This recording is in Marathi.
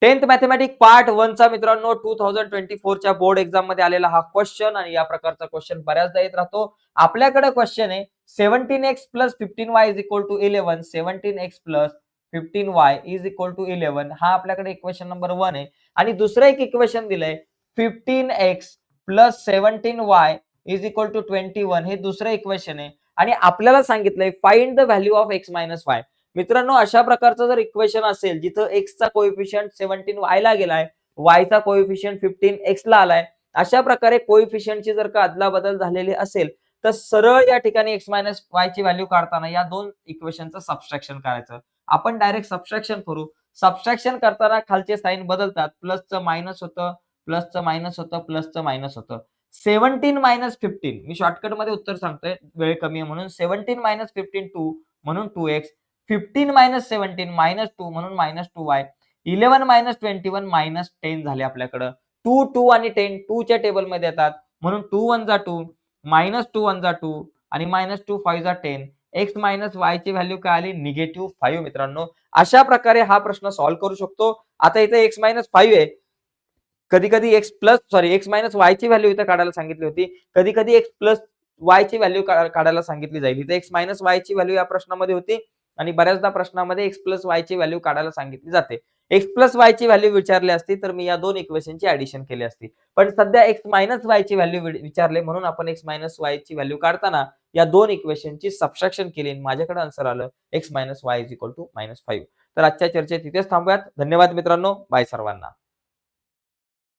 10th मॅथमॅटिक्स पार्ट 1 चा मित्रांनो 2024 च्या बोर्ड एक्झाम मध्ये आलेला हा क्वेश्चन आणि या प्रकारचा क्वेश्चन बऱ्याचदा येत राहतो. आपल्याकडे क्वेश्चन आहे 17x + 15y = 11. 17x + 15y = 11 हा आपल्याकडे इक्वेशन नंबर 1 आहे. आणि दुसरं एक इक्वेशन दिलंय 15x + 17y = 21 हे दुसरं इक्वेशन आहे. आणि आपल्याला सांगितलंय find the value of x - y. मित्रांनो, अशा प्रकारचं जर इक्वेशन असेल जिथं x चा कोएफिशियंट 17y ला गेलाय, y चा कोएफिशियंट 15x ला आलाय, अशा प्रकारे कोएफिशियंटची जर का अदलाबदल झालेली असेल तर सरळ या ठिकाणी x - y ची व्हॅल्यू काढताना या दोन इक्वेशनचं सबट्रॅक्शन करायचं. आपण डायरेक्ट सबट्रॅक्शन करू. सबट्रॅक्शन करताना खालचे साइन बदलतात. प्लसचं मायनस होतं, प्लसचं मायनस होतं, प्लसचं मायनस होतं. 17 - 15 मी शॉर्टकटमध्ये उत्तर सांगतोय, वेळ कमी आहे म्हणून. 17 - 15 2 म्हणून 2x, 15 - 17 -2 म्हणून -2y, 11 - 21 -10 झाले आपल्याकडं. 2, 2 आणि 10 2 च्या टेबलमध्ये येतात म्हणून 2 1 जा 2, -2 1 जा 2 आणि -2 5 जा 10. x - y ची व्हॅल्यू काय आली? -5 मित्रांनो. अशा प्रकारे हा प्रश्न सॉल्व्ह करू शकतो. आता इथे x - 5 आहे. कधी-कधी x - y ची व्हॅल्यू इथे काढायला सांगितली होती. कधी-कधी x + y ची व्हॅल्यू काढायला सांगितली जाईल. इथे x - y ची व्हॅल्यू या प्रश्नामध्ये होती आणि बऱ्याचदा प्रश्नामध्ये x + y ची व्हॅल्यू काढायला सांगितली जाते. x + y ची व्हॅल्यू विचारली असती तर मी या दोन इक्वेशनची ॲडिशन केली असती. पण सध्या x - y ची व्हॅल्यू विचारले म्हणून आपण x - y ची व्हॅल्यू काढताना या दोन इक्वेशनची सबट्रॅक्शन केली आणि माझ्याकडे आन्सर आलं x - y = -5. तर आजच्या चर्चेत तिथेच थांबूयात. धन्यवाद मित्रांनो. बाय सर्वांना.